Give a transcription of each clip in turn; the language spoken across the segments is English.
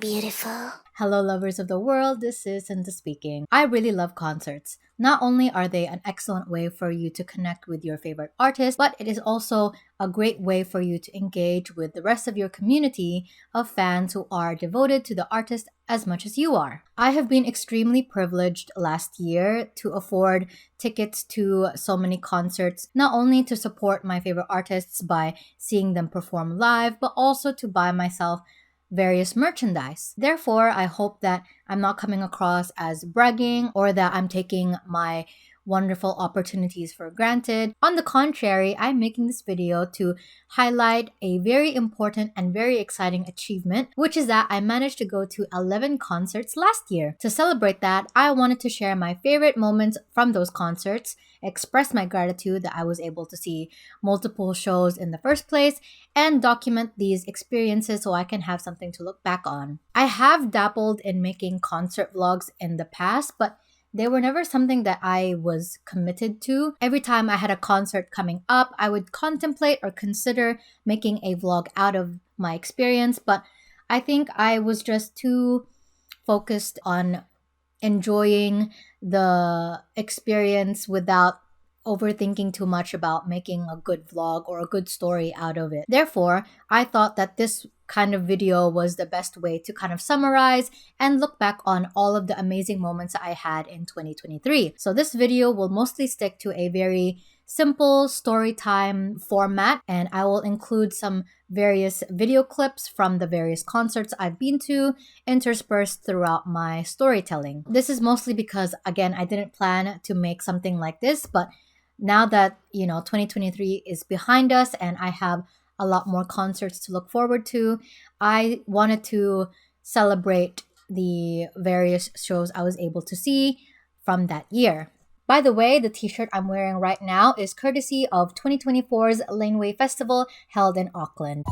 Beautiful. Hello, lovers of the world. This is Cinta speaking. I really love concerts. Not only are they an excellent way for you to connect with your favorite artist, but it is also a great way for you to engage with the rest of your community of fans who are devoted to the artist as much as you are. I have been extremely privileged last year to afford tickets to so many concerts, not only to support my favorite artists by seeing them perform live, but also to buy myself various merchandise. Therefore, I hope that I'm not coming across as bragging or that I'm taking my wonderful opportunities for granted. On the contrary, I'm making this video to highlight a very important and very exciting achievement, which is that I managed to go to 11 concerts last year. To celebrate that, I wanted to share my favorite moments from those concerts, express my gratitude that I was able to see multiple shows in the first place, and document these experiences so I can have something to look back on. I have dabbled in making concert vlogs in the past, but they were never something that I was committed to. Every time I had a concert coming up, I would contemplate or consider making a vlog out of my experience, but I think I was just too focused on enjoying the experience without overthinking too much about making a good vlog or a good story out of it. Therefore, I thought that this kind of video was the best way to kind of summarize and look back on all of the amazing moments I had in 2023. So this video will mostly stick to a very simple story time format, and I will include some various video clips from the various concerts I've been to interspersed throughout my storytelling. This is mostly because, again, I didn't plan to make something like this, but now that 2023 is behind us and I have a lot more concerts to look forward to, I wanted to celebrate the various shows I was able to see from that year. By the way, the t-shirt I'm wearing right now is courtesy of 2024's Laneway Festival held in Auckland.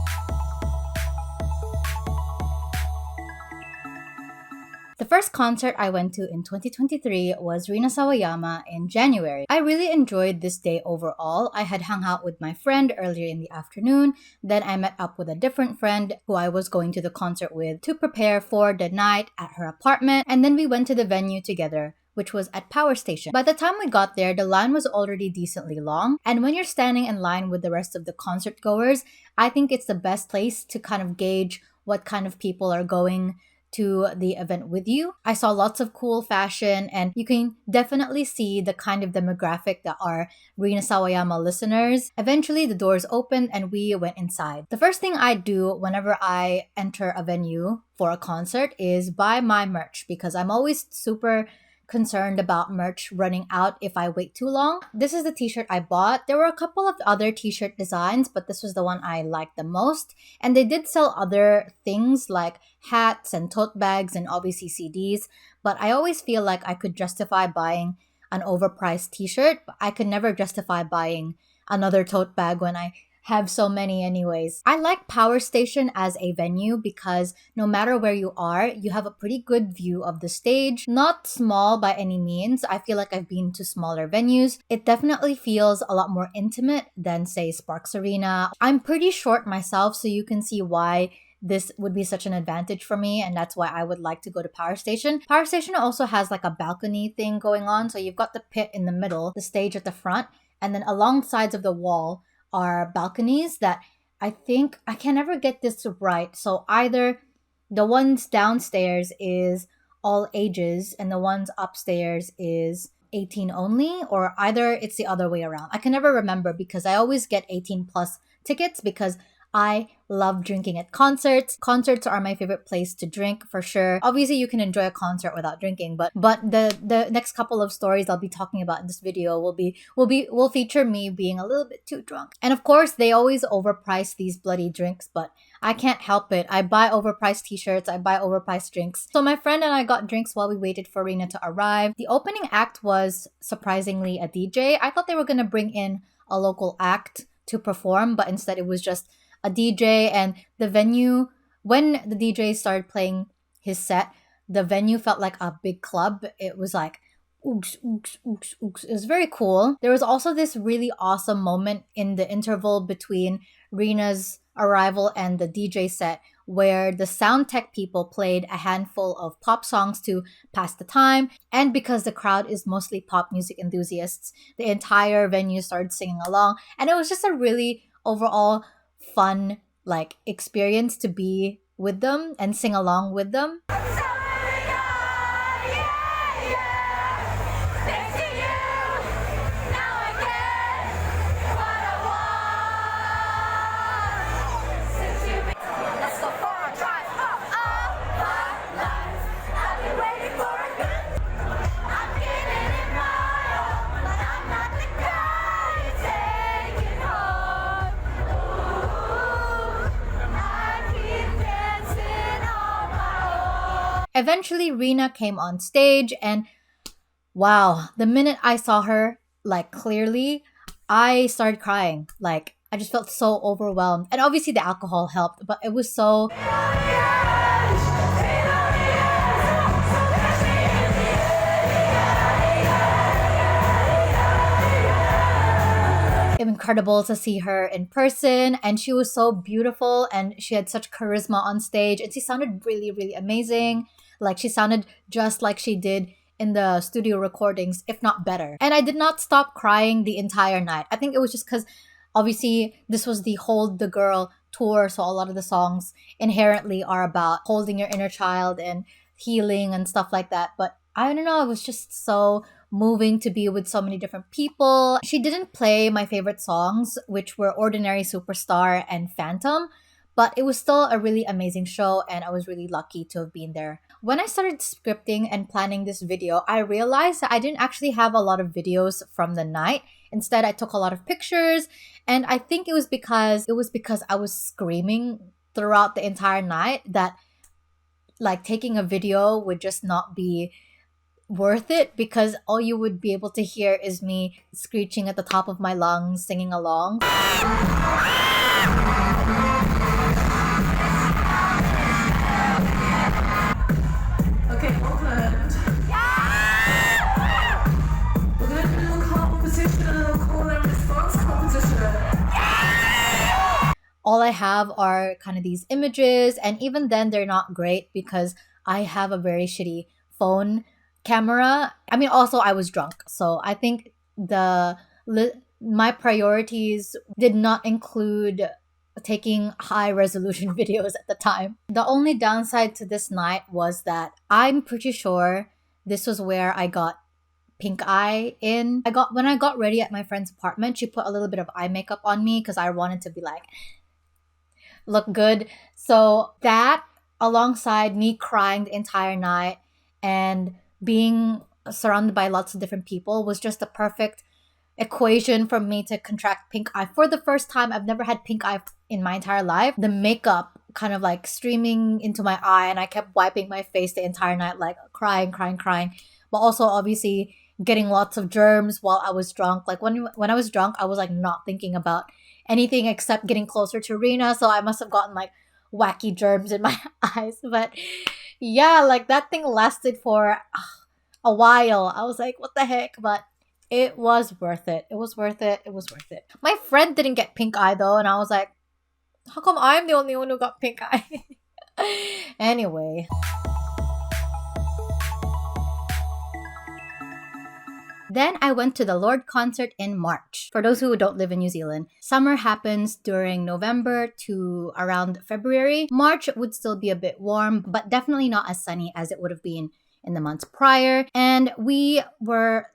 The first concert I went to in 2023 was Rina Sawayama in January. I really enjoyed this day overall. I had hung out with my friend earlier in the afternoon, then I met up with a different friend who I was going to the concert with to prepare for the night at her apartment, and then we went to the venue together, which was at Power Station. By the time we got there, the line was already decently long, and when you're standing in line with the rest of the concert goers, I think it's the best place to kind of gauge what kind of people are going to the event with you. I saw lots of cool fashion, and you can definitely see the kind of demographic that are Rina Sawayama listeners. Eventually, the doors opened and we went inside. The first thing I do whenever I enter a venue for a concert is buy my merch, because I'm always super concerned about merch running out if I wait too long. This is the t-shirt I bought. There were a couple of other t-shirt designs, but this was the one I liked the most. And they did sell other things like hats and tote bags and obviously CDs, but I always feel like I could justify buying an overpriced t-shirt, but I could never justify buying another tote bag when I have so many anyways. I like Power Station as a venue because no matter where you are, you have a pretty good view of the stage. Not small by any means. I feel like I've been to smaller venues. It definitely feels a lot more intimate than, say, Sparks Arena. I'm pretty short myself, so you can see why this would be such an advantage for me, and that's why I would like to go to Power Station. Power Station also has like a balcony thing going on, so you've got the pit in the middle, the stage at the front, and then along sides of the wall are balconies that I think I can never get this right. So either the ones downstairs is all ages and the ones upstairs is 18 only, or either it's the other way around. I can never remember because I always get 18 plus tickets because I love drinking at concerts. Concerts are my favorite place to drink for sure. Obviously, you can enjoy a concert without drinking, but the next couple of stories I'll be talking about in this video will feature me being a little bit too drunk. And of course, they always overprice these bloody drinks, but I can't help it. I buy overpriced t-shirts, I buy overpriced drinks. So my friend and I got drinks while we waited for Rina to arrive. The opening act was surprisingly a DJ. I thought they were gonna bring in a local act to perform, but instead it was just a DJ, and the venue, when the DJ started playing his set, the venue felt like a big club. It was like ooks, ooks, ooks, ooks. It was very cool. There was also this really awesome moment in the interval between Rina's arrival and the DJ set where the sound tech people played a handful of pop songs to pass the time. And because the crowd is mostly pop music enthusiasts, the entire venue started singing along. And it was just a really overall fun like experience to be with them and sing along with them. Eventually, Rina came on stage, and wow, the minute I saw her, like clearly, I started crying. Like, I just felt so overwhelmed. And obviously, the alcohol helped, but it was so incredible to see her in person, and she was so beautiful and she had such charisma on stage, and she sounded really, really amazing. Like, she sounded just like she did in the studio recordings, if not better. And I did not stop crying the entire night. I think it was just because obviously this was the Hold the Girl tour, so a lot of the songs inherently are about holding your inner child and healing and stuff like that. But I don't know, it was just so moving to be with so many different people. She didn't play my favorite songs, which were Ordinary Superstar and Phantom, but it was still a really amazing show, and I was really lucky to have been there. When I started scripting and planning this video, I realized that I didn't actually have a lot of videos from the night. Instead, I took a lot of pictures, and I think it was because I was screaming throughout the entire night that like taking a video would just not be worth it, because all you would be able to hear is me screeching at the top of my lungs, singing along. Okay, Auckland. We're going to do a competition, a call and response competition. All I have are kind of these images, and even then they're not great because I have a very shitty phone camera. I mean, also I was drunk, so I think my priorities did not include taking high resolution videos at the time. The only downside to this night was that I'm pretty sure this was where I got pink eye in. When I got ready at my friend's apartment, she put a little bit of eye makeup on me because I wanted to be like look good. So that, alongside me crying the entire night and being surrounded by lots of different people, was just the perfect equation for me to contract pink eye. For the first time, I've never had pink eye in my entire life. The makeup kind of like streaming into my eye, and I kept wiping my face the entire night, like crying. But also obviously getting lots of germs while I was drunk. Like when I was drunk, I was like not thinking about anything except getting closer to Rina, so I must have gotten like wacky germs in my eyes. But yeah, like that thing lasted for a while. I was like, what the heck? But it was worth it. It was worth it. It was worth it. My friend didn't get pink eye though, and I was like, how come I'm the only one who got pink eye? Anyway. Then I went to the Lorde concert in March. For those who don't live in New Zealand, summer happens during November to around February. March would still be a bit warm, but definitely not as sunny as it would have been in the months prior. And we were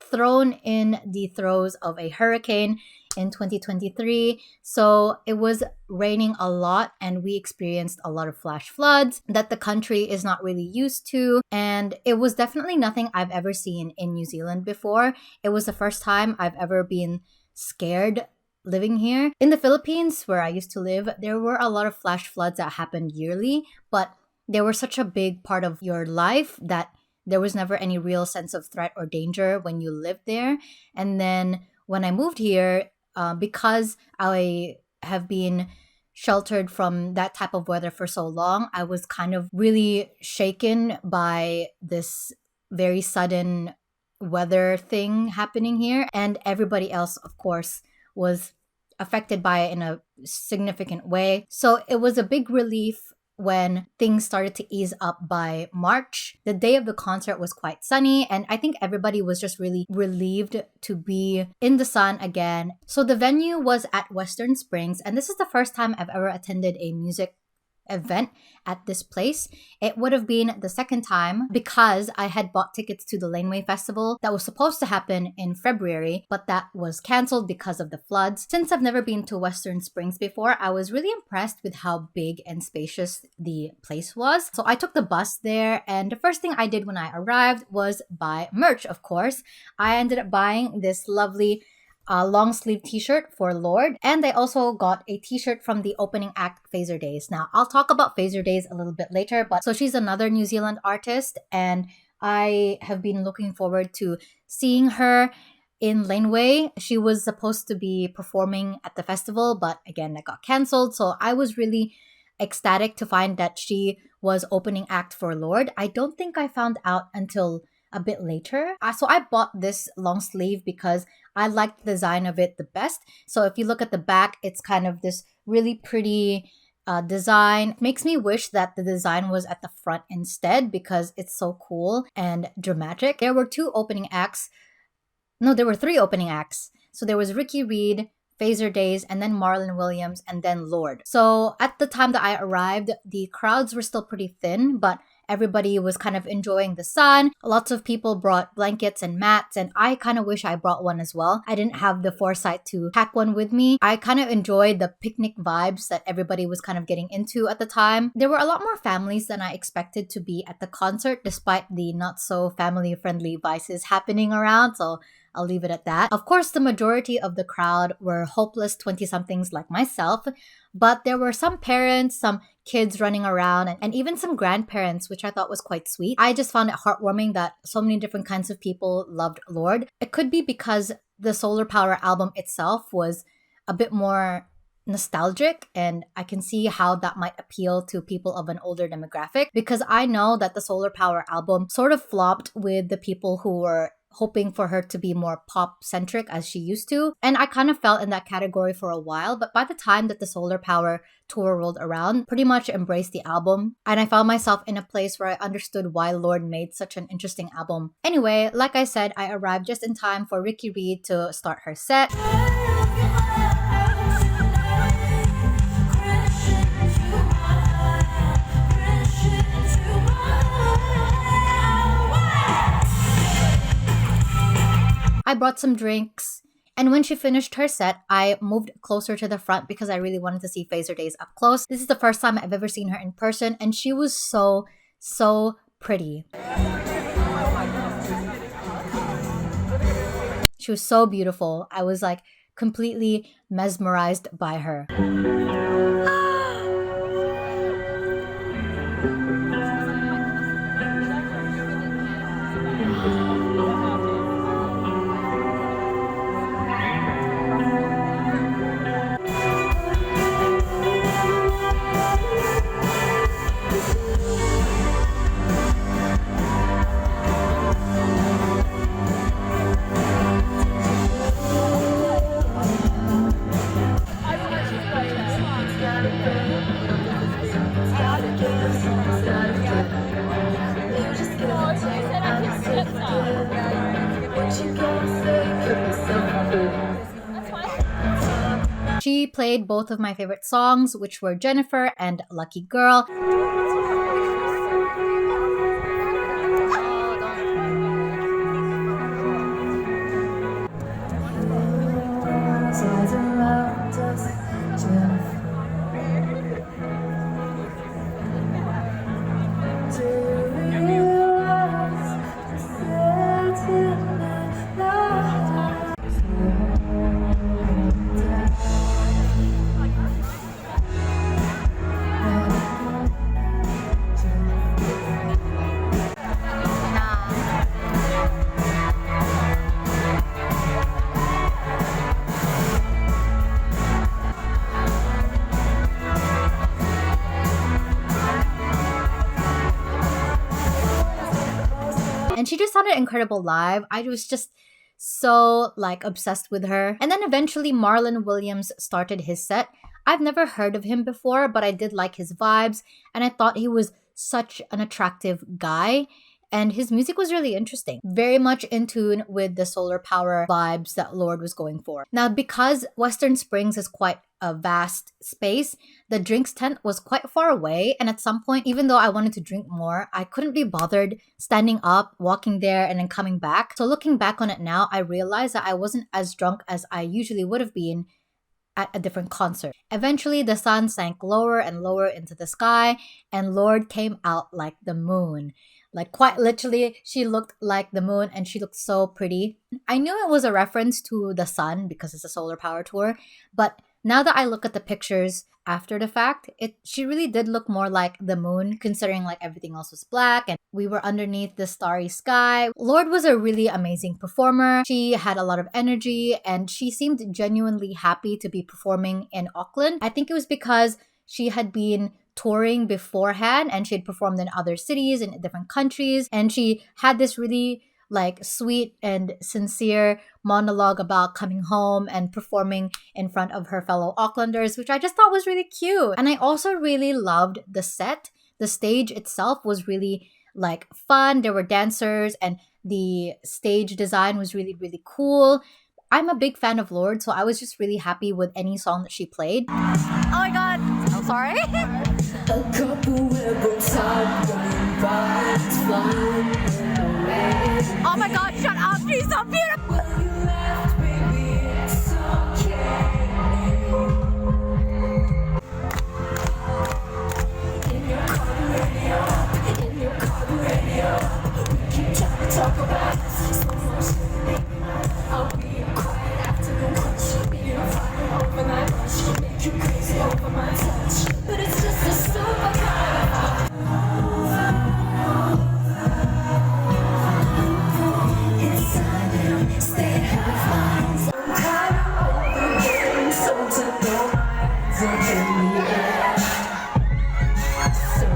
thrown in the throes of a hurricane in 2023. So it was raining a lot, and we experienced a lot of flash floods that the country is not really used to. And it was definitely nothing I've ever seen in New Zealand before. It was the first time I've ever been scared living here. In the Philippines, where I used to live, there were a lot of flash floods that happened yearly, but they were such a big part of your life that there was never any real sense of threat or danger when you lived there. And then when I moved here, because I have been sheltered from that type of weather for so long, I was kind of really shaken by this very sudden weather thing happening here. And everybody else, of course, was affected by it in a significant way. So it was a big relief when things started to ease up by March. The day of the concert was quite sunny, and I think everybody was just really relieved to be in the sun again. So the venue was at Western Springs, and this is the first time I've ever attended a music event at this place. It would have been the second time because I had bought tickets to the Laneway Festival that was supposed to happen in February, but that was canceled because of the floods. Since I've never been to Western Springs before, I was really impressed with how big and spacious the place was. So I took the bus there, and the first thing I did when I arrived was buy merch, of course. I ended up buying this lovely long sleeve t-shirt for Lorde, and I also got a t-shirt from the opening act Phaser Days. Now I'll talk about Phaser Days a little bit later, but so she's another New Zealand artist, and I have been looking forward to seeing her in Laneway. She was supposed to be performing at the festival, but again that got cancelled, so I was really ecstatic to find that she was opening act for Lorde. I don't think I found out until a bit later. So I bought this long sleeve because I liked the design of it the best. So if you look at the back, it's kind of this really pretty design. It makes me wish that the design was at the front instead because it's so cool and dramatic. There were two opening acts. No, there were three opening acts. So there was Ricky Reed, Phaser Days, and then Marlon Williams, and then Lorde. So at the time that I arrived, the crowds were still pretty thin, but everybody was kind of enjoying the sun. Lots of people brought blankets and mats, and I kind of wish I brought one as well. I didn't have the foresight to pack one with me. I kind of enjoyed the picnic vibes that everybody was kind of getting into at the time. There were a lot more families than I expected to be at the concert, despite the not so family-friendly vices happening around, so I'll leave it at that. Of course, the majority of the crowd were hopeless 20-somethings like myself, but there were some parents, some kids running around, and even some grandparents, which I thought was quite sweet. I just found it heartwarming that so many different kinds of people loved Lorde. It could be because the Solar Power album itself was a bit more nostalgic, and I can see how that might appeal to people of an older demographic, because I know that the Solar Power album sort of flopped with the people who were hoping for her to be more pop-centric as she used to. And I kind of felt in that category for a while, but by the time that the Solar Power tour rolled around, pretty much embraced the album. And I found myself in a place where I understood why Lorde made such an interesting album. Anyway, like I said, I arrived just in time for Ricky Reed to start her set. I brought some drinks, and when she finished her set, I moved closer to the front because I really wanted to see Phaser Days up close. This is the first time I've ever seen her in person, and she was so pretty. She was so beautiful. I was like completely mesmerized by her. She played both of my favorite songs, which were Jennifer and Lucky Girl. And she just sounded incredible live. I was just so like obsessed with her. And then eventually Marlon Williams started his set. I've never heard of him before, but I did like his vibes, and I thought he was such an attractive guy. And his music was really interesting, very much in tune with the solar power vibes that Lorde was going for. Now, because Western Springs is quite a vast space, the drinks tent was quite far away. And at some point, even though I wanted to drink more, I couldn't be bothered standing up, walking there, and then coming back. So looking back on it now, I realized that I wasn't as drunk as I usually would have been at a different concert. Eventually, the sun sank lower and lower into the sky, and Lorde came out like the moon. Like, quite literally, she looked like the moon, and she looked so pretty. I knew it was a reference to the sun because it's a solar power tour, but now that I look at the pictures after the fact, she really did look more like the moon, considering like everything else was black and we were underneath the starry sky. Lorde was a really amazing performer. She had a lot of energy and she seemed genuinely happy to be performing in Auckland. I think it was because she had been touring beforehand and she had performed in other cities in different countries, and she had this really like sweet and sincere monologue about coming home and performing in front of her fellow Aucklanders, which I just thought was really cute. And I also really loved the set. The stage itself was really like fun. There were dancers and the stage design was really, really cool. I'm a big fan of Lorde, so I was just really happy with any song that she played. Oh my god, I'm sorry. A couple rebel top vibes flying away. Oh my god, shut up, she's so beautiful. Well, you left, baby, it's okay. In your car radio, in your car radio, we keep trying to talk about us. So much, I'll be a quiet afternoon crush. Be a fire overnight rush. Make you crazy over my touch. But it's just a super kind of inside him, stay half lines. I'm kind of over getting so to throw my hands up in the air. So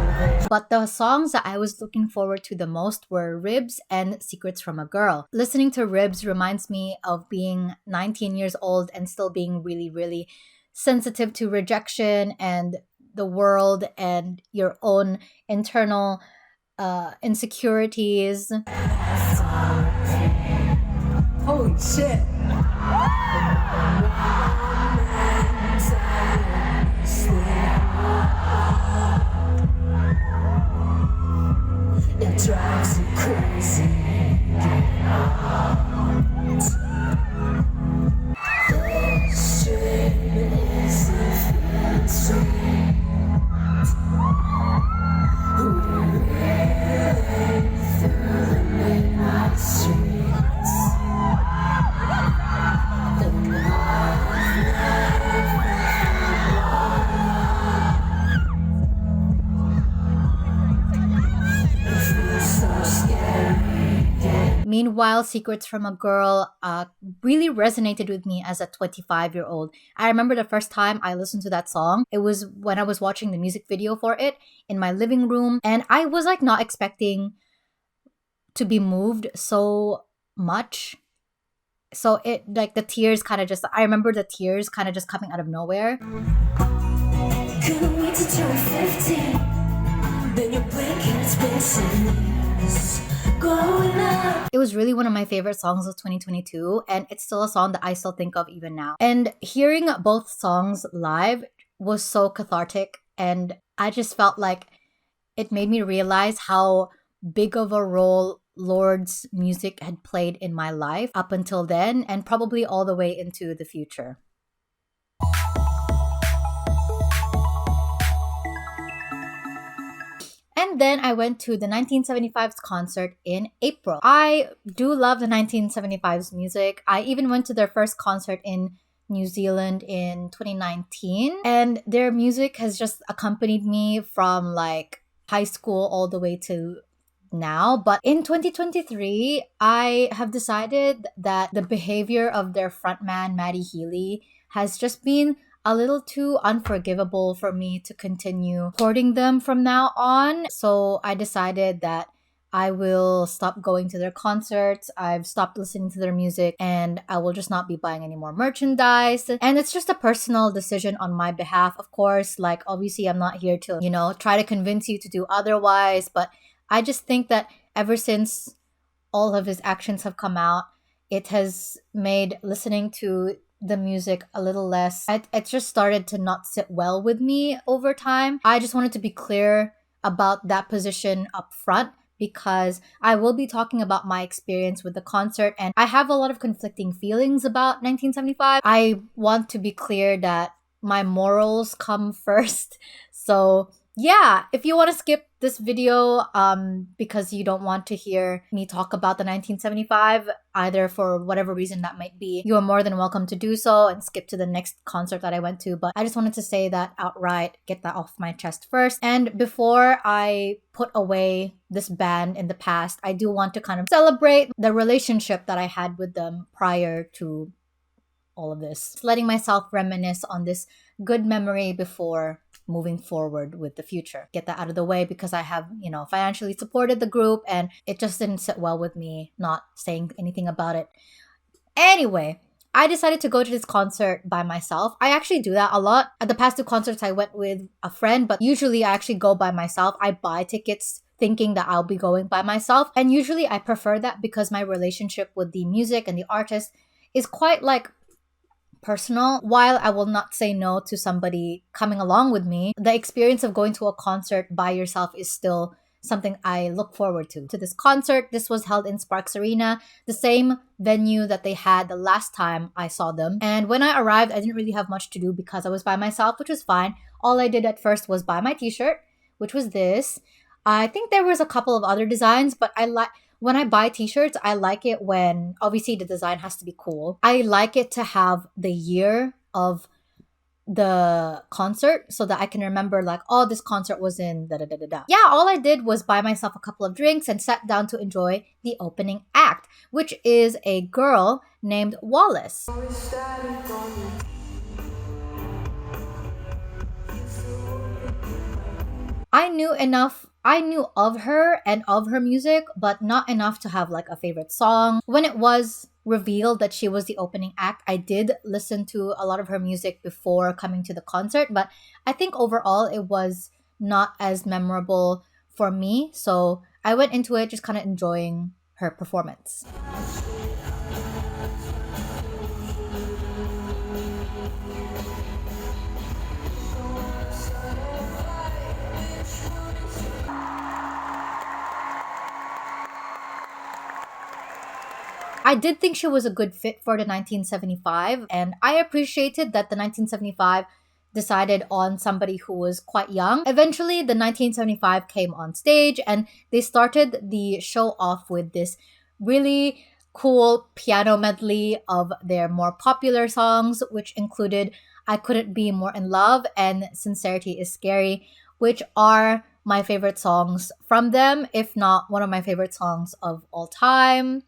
But the songs that I was looking forward to the most were Ribs and Secrets from a Girl. Listening to Ribs reminds me of being 19 years old and still being really, really sensitive to rejection and the world and your own internal insecurities. holy shit. It drives you crazy. The stream is the fancy. Reeling through the midnight streets. The Meanwhile, Secrets from a Girl really resonated with me as a 25-year-old. I remember the first time I listened to that song, it was when I was watching the music video for it in my living room, and I was like not expecting to be moved so much. So it like the tears kind of just, I remember the tears kind of just coming out of nowhere. couldn't wait to turn 15. Then you blink and it's been 7 years. Growing up. It was really one of my favorite songs of 2022, and it's still a song that I still think of even now. And hearing both songs live was so cathartic, and I just felt like it made me realize how big of a role Lorde's music had played in my life up until then, and probably all the way into the future. And then I went to the 1975's concert in April. I do love the 1975's music. I even went to their first concert in New Zealand in 2019. And their music has just accompanied me from like high school all the way to now. But in 2023, I have decided that the behavior of their frontman, Maddie Healy, has just been a little too unforgivable for me to continue courting them from now on. So I decided that I will stop going to their concerts. I've stopped listening to their music, and I will just not be buying any more merchandise. And it's just a personal decision on my behalf, of course. Like, obviously, I'm not here to, try to convince you to do otherwise. But I just think that ever since all of his actions have come out, it has made listening to the music a little less. It just started to not sit well with me over time. I just wanted to be clear about that position up front, because I will be talking about my experience with the concert, and I have a lot of conflicting feelings about 1975. I want to be clear that my morals come first. So yeah, if you want to skip this video because you don't want to hear me talk about the 1975, either for whatever reason that might be, you are more than welcome to do so and skip to the next concert that I went to. But I just wanted to say that outright, get that off my chest first. And before I put away this band in the past, I do want to kind of celebrate the relationship that I had with them prior to all of this. Just letting myself reminisce on this good memory before moving forward with the future. Get that out of the way, because I have, financially supported the group, and it just didn't sit well with me not saying anything about it. Anyway, I decided to go to this concert by myself. I actually do that a lot. At the past 2 concerts, I went with a friend, but usually I actually go by myself. I buy tickets thinking that I'll be going by myself. And usually I prefer that because my relationship with the music and the artist is quite personal. While I will not say no to somebody coming along with me, the experience of going to a concert by yourself is still something I look forward to. To this concert, this was held in Sparks Arena, the same venue that they had the last time I saw them. And when I arrived, I didn't really have much to do because I was by myself, which was fine. All I did at first was buy my t-shirt, which was this. I think there was a couple of other designs, but when I buy t-shirts, I like it when, obviously the design has to be cool. I like it to have the year of the concert so that I can remember this concert was in da-da-da-da-da. Yeah, all I did was buy myself a couple of drinks and sat down to enjoy the opening act, which is a girl named Wallace. I knew of her and of her music, but not enough to have a favorite song. When it was revealed that she was the opening act, I did listen to a lot of her music before coming to the concert, but I think overall it was not as memorable for me. So I went into it just kind of enjoying her performance. I did think she was a good fit for the 1975, and I appreciated that the 1975 decided on somebody who was quite young. Eventually, the 1975 came on stage, and they started the show off with this really cool piano medley of their more popular songs, which included I Couldn't Be More in Love and Sincerity is Scary, which are my favorite songs from them, if not one of my favorite songs of all time.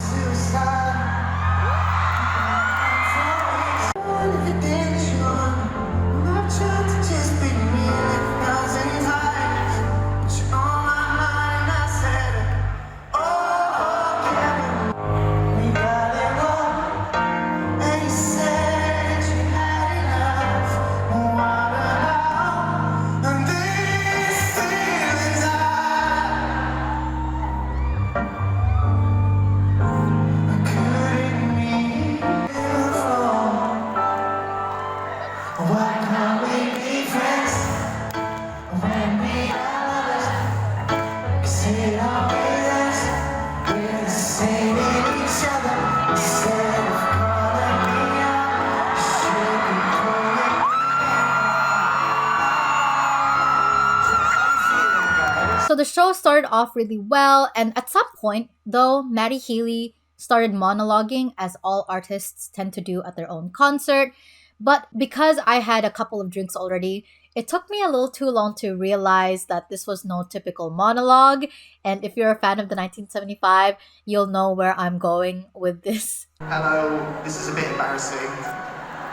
So the show started off really well, and at some point, though, Maddie Healy started monologuing, as all artists tend to do at their own concert. But because I had a couple of drinks already, it took me a little too long to realize that this was no typical monologue. And if you're a fan of the 1975, you'll know where I'm going with this. Hello, this is a bit embarrassing.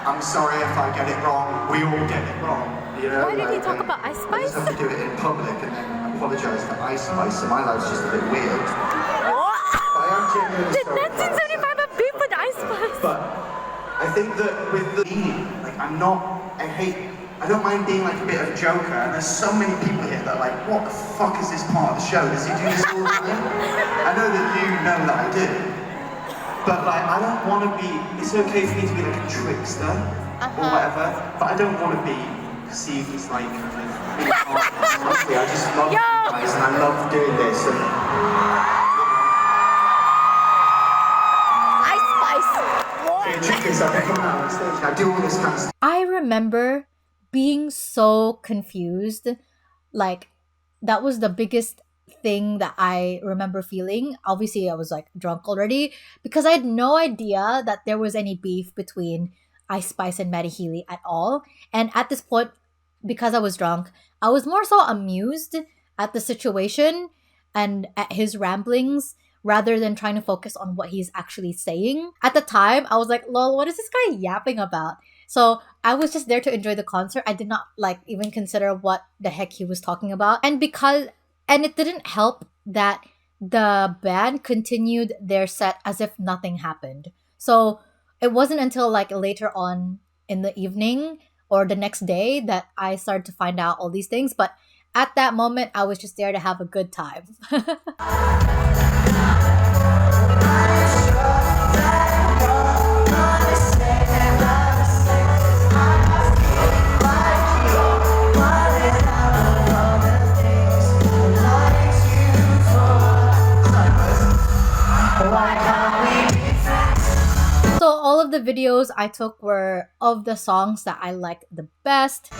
I'm sorry if I get it wrong. We all get it wrong. Why did he talk about Ice I just Spice? have to do it in public and then apologise for Ice Spice, so my life's just a bit weird. But I am genuinely Did sorry. 1975 have beef with Ice Spice? But I think that with the like, I don't mind being like a bit of a joker, and there's so many people here that are like, what the fuck is this part of the show? Does he do this all the time? I know that you know that I do. But like, I don't want to be, it's okay for me to be like a trickster or whatever, but I don't want to be perceived as like, being heartless. Honestly, I just love you guys and I love doing this. And, Ice Spice. being trickers, I can come out on stage, I do all this kind of stuff. I remember being so confused. Like, that was the biggest thing that I remember feeling. Obviously, I was like drunk already because I had no idea that there was any beef between Ice Spice and Maddie Healy at all. And at this point, because I was drunk, I was more so amused at the situation and at his ramblings rather than trying to focus on what he's actually saying. At the time, I was like, lol, what is this guy yapping about? So I was just there to enjoy the concert. I did not like even consider what the heck he was talking about. And it didn't help that the band continued their set as if nothing happened. So it wasn't until like later on in the evening or the next day that I started to find out all these things. But at that moment, I was just there to have a good time. So all of the videos I took were of the songs that I liked the best.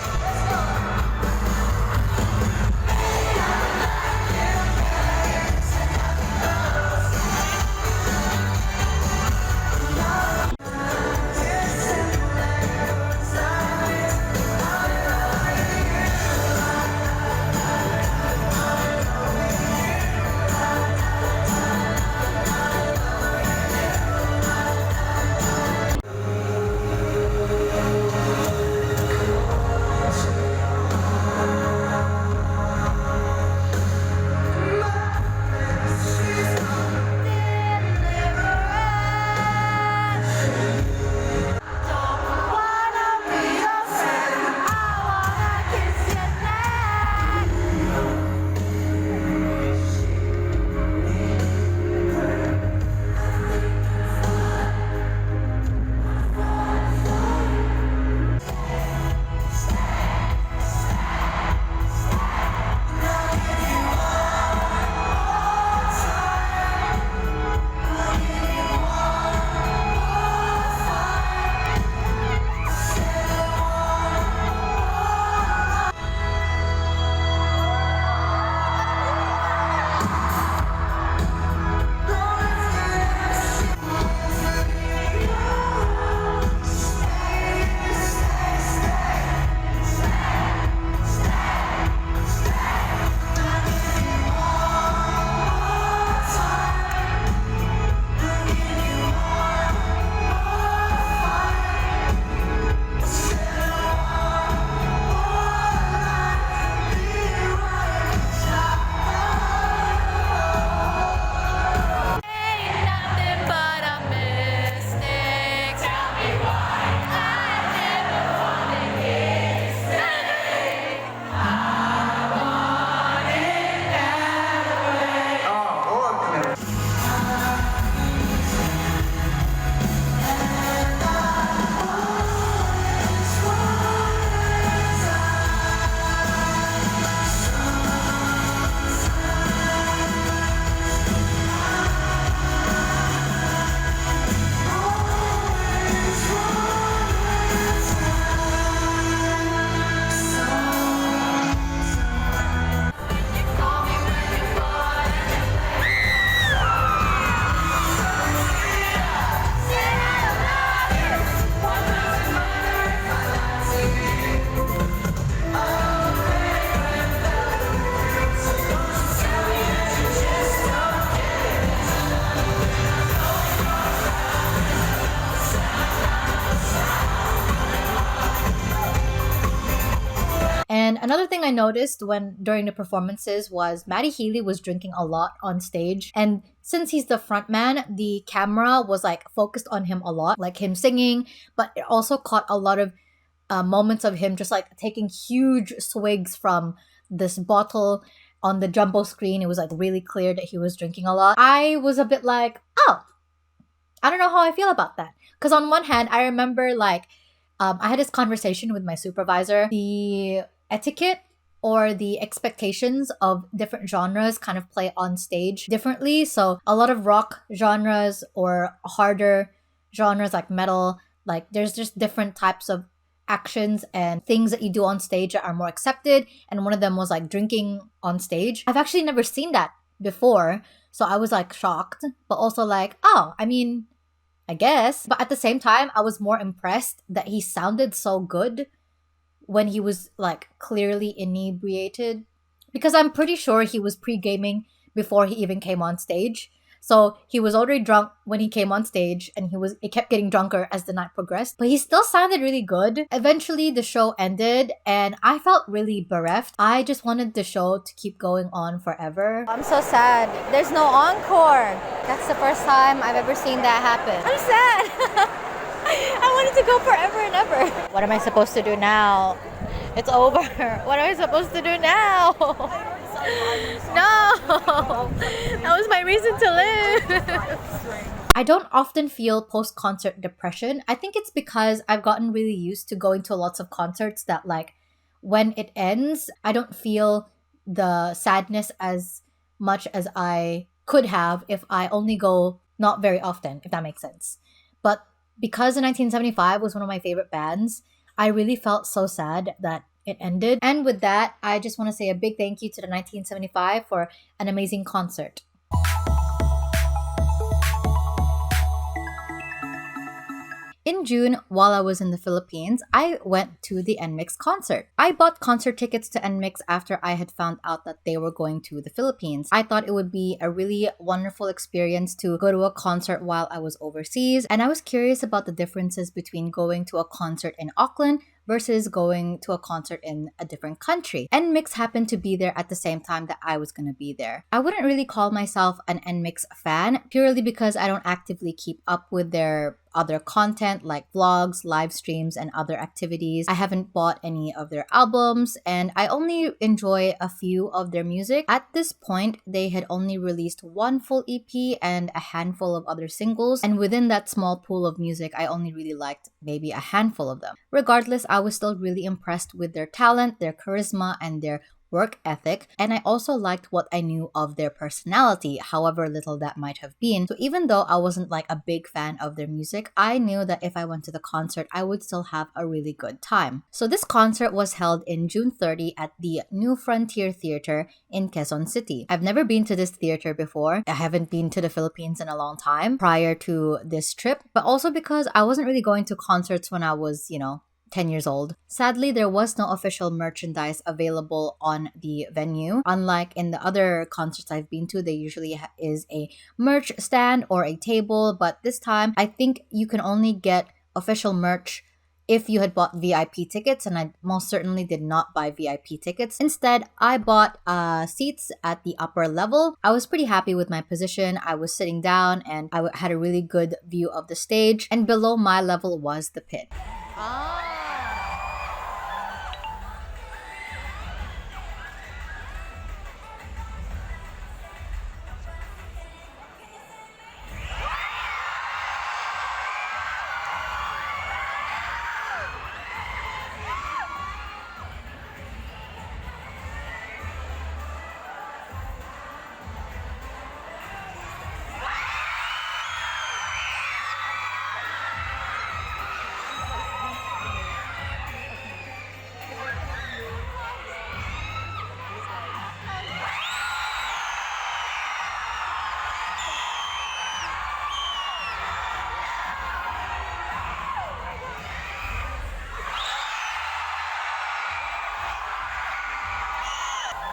And another thing I noticed during the performances was Matty Healy was drinking a lot on stage. And since he's the front man, the camera was like focused on him a lot, like him singing, but it also caught a lot of moments of him just like taking huge swigs from this bottle on the jumbo screen. It was like really clear that he was drinking a lot. I was a bit like, oh, I don't know how I feel about that. Because on one hand, I remember like I had this conversation with my supervisor. The etiquette or the expectations of different genres kind of play on stage differently. So a lot of rock genres or harder genres like metal, like there's just different types of actions and things that you do on stage that are more accepted. And one of them was like drinking on stage. I've actually never seen that before. So I was like shocked, but also like, oh, I mean, I guess. But at the same time, I was more impressed that he sounded so good when he was like clearly inebriated, because I'm pretty sure he was pre-gaming before he even came on stage. So he was already drunk when he came on stage, and it kept getting drunker as the night progressed. But he still sounded really good. Eventually the show ended and I felt really bereft. I just wanted the show to keep going on forever. I'm so sad. There's no encore. That's the first time I've ever seen that happen. I'm sad. I wanted to go forever and ever. What am I supposed to do now? It's over. What am I supposed to do now? No! That was my reason to live. I don't often feel post-concert depression. I think it's because I've gotten really used to going to lots of concerts that like when it ends, I don't feel the sadness as much as I could have if I only go not very often, if that makes sense. But because the 1975 was one of my favorite bands, I really felt so sad that it ended. And with that, I just want to say a big thank you to the 1975 for an amazing concert. In June, while I was in the Philippines, I went to the NMIXX concert. I bought concert tickets to NMIXX after I had found out that they were going to the Philippines. I thought it would be a really wonderful experience to go to a concert while I was overseas, and I was curious about the differences between going to a concert in Auckland versus going to a concert in a different country. NMIXX happened to be there at the same time that I was going to be there. I wouldn't really call myself an NMIXX fan purely because I don't actively keep up with their other content like vlogs, live streams, and other activities. I haven't bought any of their albums, and I only enjoy a few of their music. At this point, they had only released one full EP and a handful of other singles, and within that small pool of music, I only really liked maybe a handful of them. Regardless, I was still really impressed with their talent, their charisma, and their work ethic, and I also liked what I knew of their personality, however little that might have been. So even though I wasn't like a big fan of their music, I knew that if I went to the concert, I would still have a really good time. So this concert was held in June 30 at the New Frontier Theater in Quezon City. I've never been to this theater before. I haven't been to the Philippines in a long time prior to this trip, but also because I wasn't really going to concerts when I was, 10 years old. Sadly, there was no official merchandise available on the venue. Unlike in the other concerts I've been to, there usually is a merch stand or a table, but this time I think you can only get official merch if you had bought VIP tickets, and I most certainly did not buy VIP tickets. Instead, I bought seats at the upper level. I was pretty happy with my position. I was sitting down and I had a really good view of the stage, and below my level was the pit.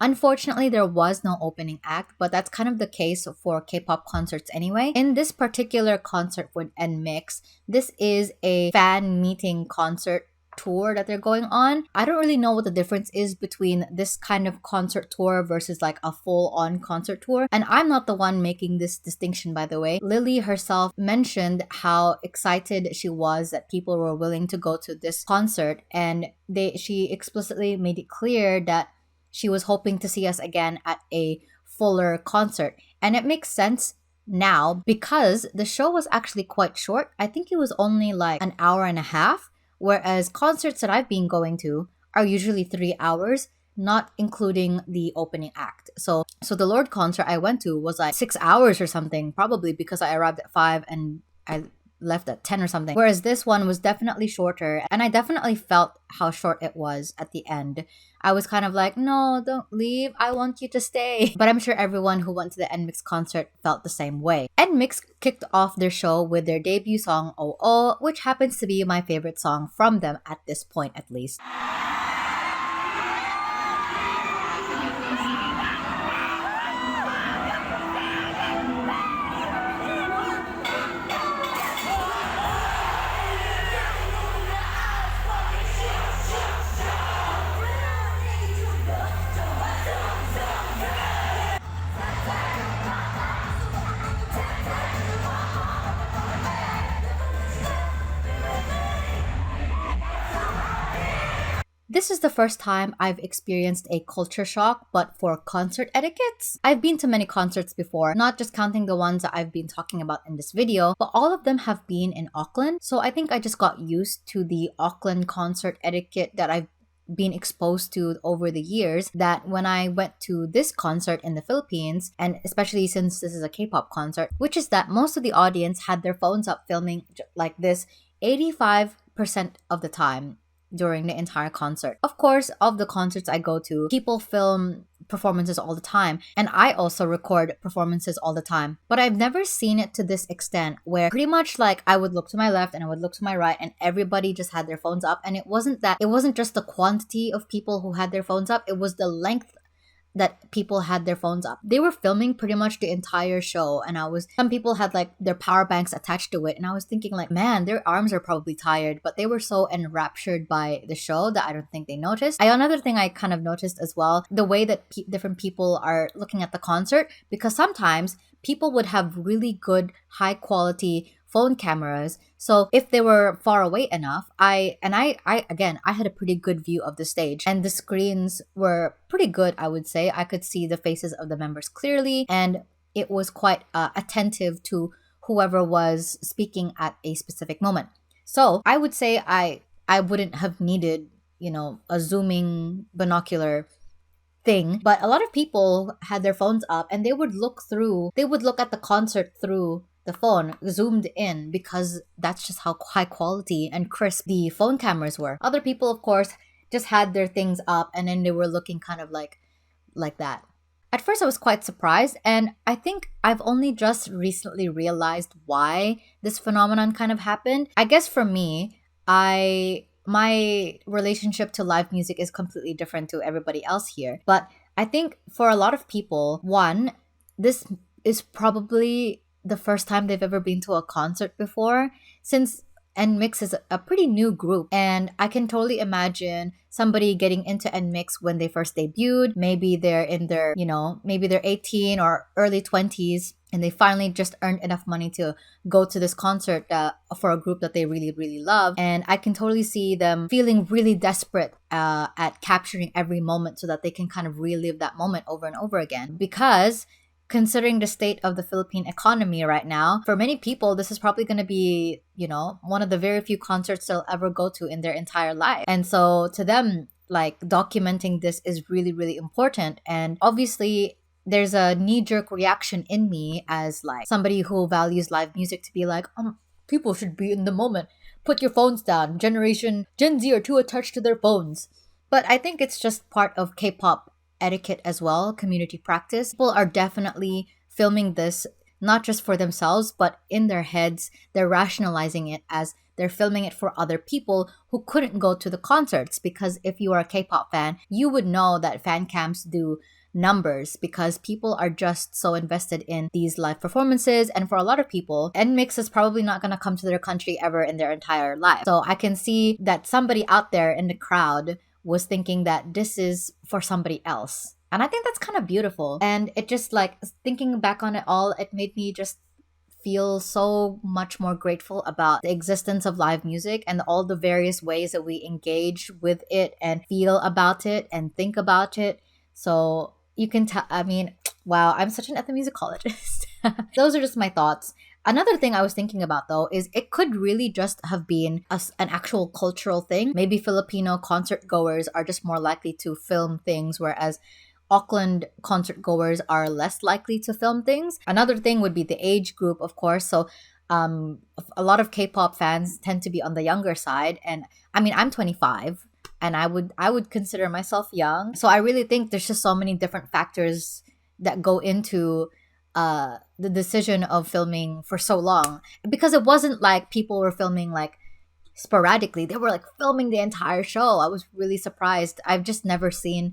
Unfortunately, there was no opening act, but that's kind of the case for K-pop concerts anyway. In this particular concert with NMIXX, this is a fan meeting concert tour that they're going on. I don't really know what the difference is between this kind of concert tour versus like a full-on concert tour. And I'm not the one making this distinction, by the way. Lily herself mentioned how excited she was that people were willing to go to this concert, and she explicitly made it clear that she was hoping to see us again at a fuller concert. And it makes sense now because the show was actually quite short. I think it was only like an hour and a half, whereas concerts that I've been going to are usually 3 hours, not including the opening act. So the Lorde concert I went to was like 6 hours or something, probably because I arrived at 5 and I left at 10 or something. Whereas this one was definitely shorter, and I definitely felt how short it was at the end. I was kind of like, no, don't leave. I want you to stay. But I'm sure everyone who went to the NMIXX concert felt the same way. NMIXX kicked off their show with their debut song, Oh Oh, which happens to be my favorite song from them at this point, at least. This is the first time I've experienced a culture shock, but for concert etiquettes. I've been to many concerts before, not just counting the ones that I've been talking about in this video, but all of them have been in Auckland. So I think I just got used to the Auckland concert etiquette that I've been exposed to over the years, that when I went to this concert in the Philippines, and especially since this is a K-pop concert, which is that most of the audience had their phones up filming like this 85% of the time during the entire concert. Of course, of the concerts I go to, people film performances all the time, and I also record performances all the time. But I've never seen it to this extent where pretty much like I would look to my left and I would look to my right and everybody just had their phones up. And it wasn't just the quantity of people who had their phones up, it was the length that people had their phones up. They were filming pretty much the entire show, and some people had like their power banks attached to it, and I was thinking like, man, their arms are probably tired, but they were so enraptured by the show that I don't think they noticed. Another thing I kind of noticed as well, the way that different people are looking at the concert, because sometimes people would have really good high quality phone cameras. So if they were far away enough, I had a pretty good view of the stage, and the screens were pretty good, I would say. I could see the faces of the members clearly, and it was quite attentive to whoever was speaking at a specific moment. So I would say I wouldn't have needed, a zooming binocular thing, but a lot of people had their phones up and they would look at the concert through the phone, zoomed in, because that's just how high quality and crisp the phone cameras were. Other people, of course, just had their things up and then they were looking kind of like that. At first I was quite surprised, and I think I've only just recently realized why this phenomenon kind of happened. I guess for me, my relationship to live music is completely different to everybody else here. But I think for a lot of people, one, this is probably the first time they've ever been to a concert before, since NMIXX is a pretty new group, and I can totally imagine somebody getting into NMIXX when they first debuted. Maybe they're in their, maybe they're 18 or early 20s, and they finally just earned enough money to go to this concert for a group that they really, really love. And I can totally see them feeling really desperate at capturing every moment so that they can kind of relive that moment over and over again. Because considering the state of the Philippine economy right now, for many people, this is probably going to be, one of the very few concerts they'll ever go to in their entire life. And so to them, like, documenting this is really, really important. And obviously, there's a knee-jerk reaction in me as like somebody who values live music to be like, people should be in the moment. Put your phones down. Gen Z are too attached to their phones. But I think it's just part of K-pop etiquette as well, community practice. People are definitely filming this not just for themselves, but in their heads, they're rationalizing it as they're filming it for other people who couldn't go to the concerts. Because if you are a K-pop fan, you would know that fan cams do numbers because people are just so invested in these live performances. And for a lot of people, NMIXX is probably not going to come to their country ever in their entire life. So I can see that somebody out there in the crowd was thinking that this is for somebody else. And I think that's kind of beautiful. And it just, like, thinking back on it all, it made me just feel so much more grateful about the existence of live music and all the various ways that we engage with it and feel about it and think about it. So you can tell, I mean, wow, I'm such an ethnomusicologist. Those are just my thoughts. Another thing I was thinking about, though, is it could really just have been an actual cultural thing. Maybe Filipino concert goers are just more likely to film things, whereas Auckland concert goers are less likely to film things. Another thing would be the age group, of course. So a lot of K-pop fans tend to be on the younger side. And I mean, I'm 25 and I would consider myself young. So I really think there's just so many different factors that go into the decision of filming for so long. Because it wasn't like people were filming like sporadically. They were like filming the entire show. I was really surprised. I've just never seen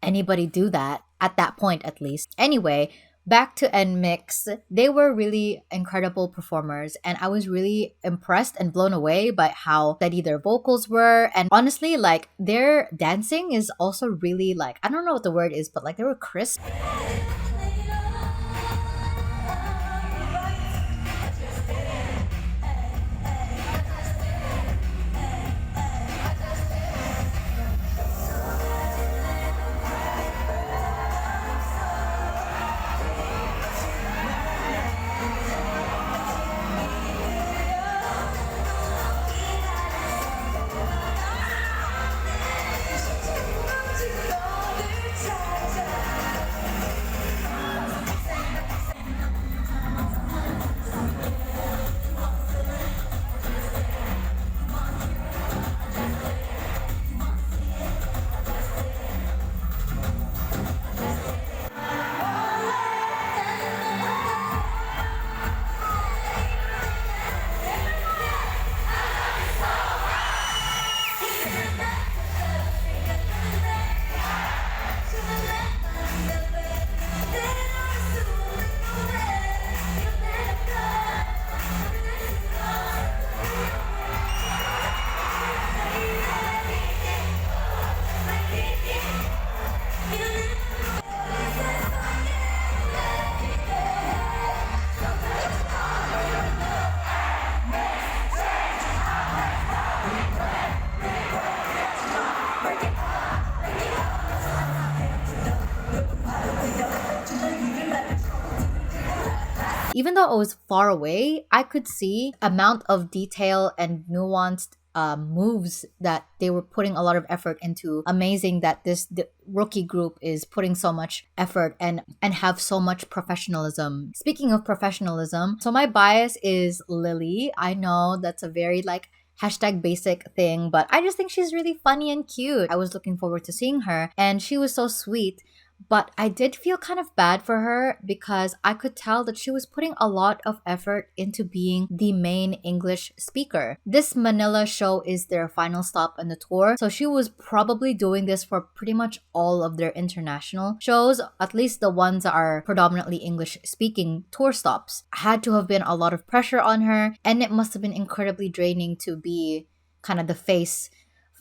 anybody do that at that point, at least. Anyway, back to NMIXX. They were really incredible performers, and I was really impressed and blown away by how steady their vocals were. And honestly, like, their dancing is also really, like, I don't know what the word is, but like they were crisp. Even though it was far away, I could see amount of detail and nuanced moves that they were putting a lot of effort into. Amazing that the rookie group is putting so much effort and have so much professionalism. Speaking of professionalism, so my bias is Lily. I know that's a very like hashtag basic thing, but I just think she's really funny and cute. I was looking forward to seeing her, and she was so sweet. But I did feel kind of bad for her because I could tell that she was putting a lot of effort into being the main English speaker. This Manila show is their final stop on the tour, so she was probably doing this for pretty much all of their international shows, at least the ones that are predominantly English speaking tour stops. Had to have been a lot of pressure on her, and it must have been incredibly draining to be kind of the face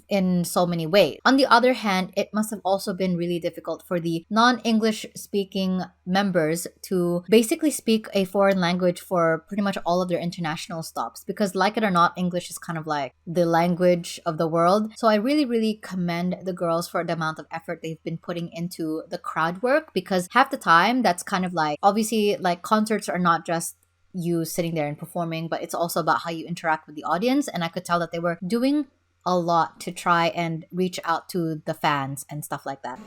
in so many ways. On the other hand, it must have also been really difficult for the non-English speaking members to basically speak a foreign language for pretty much all of their international stops, because like it or not, English is kind of like the language of the world. So I really, really commend the girls for the amount of effort they've been putting into the crowd work, because half the time that's kind of like, obviously, like concerts are not just you sitting there and performing, but it's also about how you interact with the audience. And I could tell that they were doing a lot to try and reach out to the fans and stuff like that.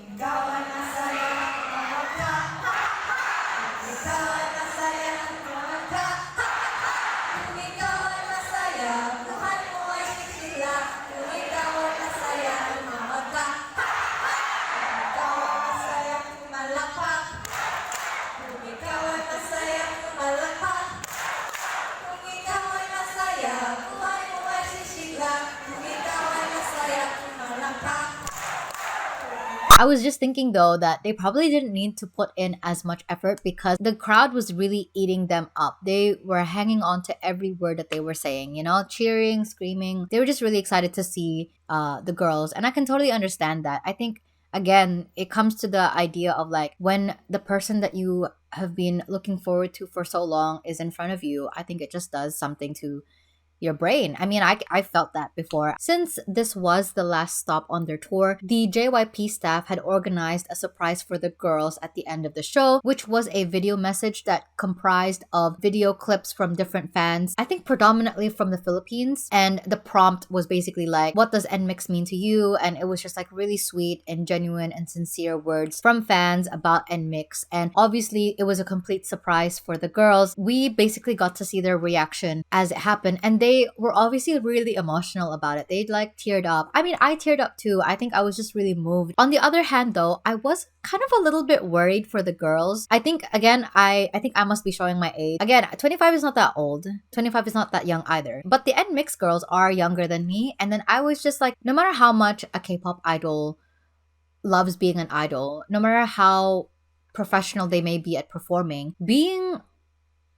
I was just thinking though that they probably didn't need to put in as much effort because the crowd was really eating them up. They were hanging on to every word that they were saying, you know, cheering, screaming. They were just really excited to see the girls. And I can totally understand that. I think, again, it comes to the idea of like when the person that you have been looking forward to for so long is in front of you, I think it just does something to your brain. I mean, I felt that before. Since this was the last stop on their tour, the JYP staff had organized a surprise for the girls at the end of the show, which was a video message that comprised of video clips from different fans, I think predominantly from the Philippines. And the prompt was basically like, what does NMIXX mean to you? And it was just like really sweet and genuine and sincere words from fans about NMIXX. And obviously, it was a complete surprise for the girls. We basically got to see their reaction as it happened, and they were obviously really emotional about it. They like teared up. I mean, I teared up too. I think I was just really moved. On the other hand though, I was kind of a little bit worried for the girls. I think again, I think I must be showing my age. Again, 25 is not that old. 25 is not that young either. But the NMIXX girls are younger than me. And then I was just like, no matter how much a K-pop idol loves being an idol, no matter how professional they may be at performing, being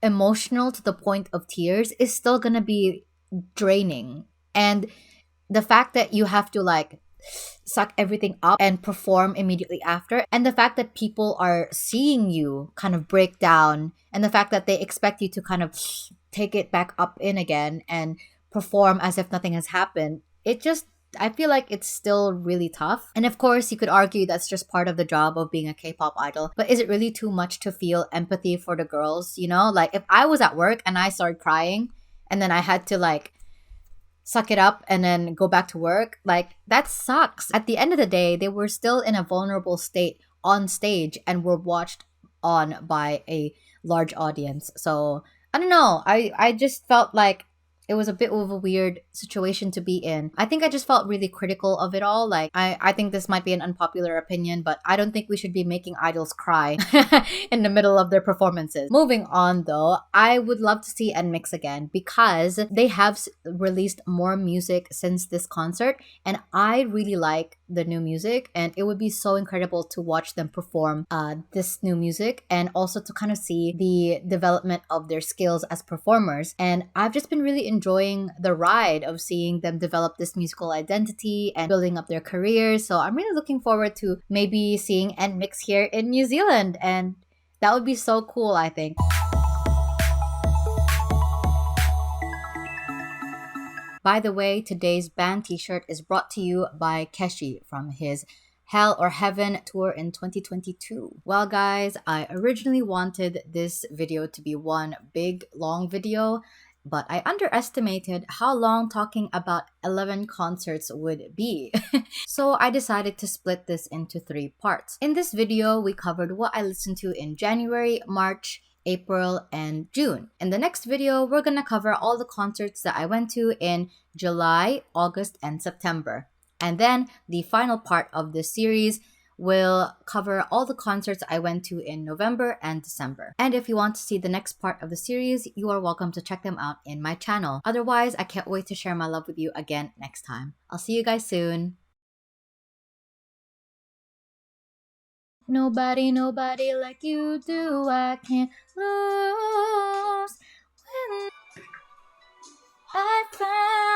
emotional to the point of tears is still gonna be draining. And the fact that you have to like suck everything up and perform immediately after, and the fact that people are seeing you kind of break down, and the fact that they expect you to kind of take it back up in again and perform as if nothing has happened, it just, I feel like it's still really tough. And of course, you could argue that's just part of the job of being a K-pop idol. But is it really too much to feel empathy for the girls? You know, like if I was at work and I started crying and then I had to like suck it up and then go back to work, like that sucks. At the end of the day, they were still in a vulnerable state on stage and were watched on by a large audience. So I don't know. I just felt like it was a bit of a weird situation to be in. I think I just felt really critical of it all. Like, I think this might be an unpopular opinion, but I don't think we should be making idols cry in the middle of their performances. Moving on though, I would love to see NMIXX again because they have released more music since this concert, and I really like the new music, and it would be so incredible to watch them perform this new music and also to kind of see the development of their skills as performers. And I've just been really enjoying the ride of seeing them develop this musical identity and building up their careers. So I'm really looking forward to maybe seeing NMIXX here in New Zealand, and that would be so cool, I think. By the way, today's band t-shirt is brought to you by Keshi from his Hell or Heaven tour in 2022. Well guys, I originally wanted this video to be one big long video, but I underestimated how long talking about 11 concerts would be. So I decided to split this into 3 parts. In this video, we covered what I listened to in January, March, April, and June. In the next video, we're gonna cover all the concerts that I went to in July, August, and September. And then the final part of this series will cover all the concerts I went to in November and December. And if you want to see the next part of the series, you are welcome to check them out in my channel. Otherwise, I can't wait to share my love with you again next time. I'll see you guys soon. Nobody like you do. I can't lose when I find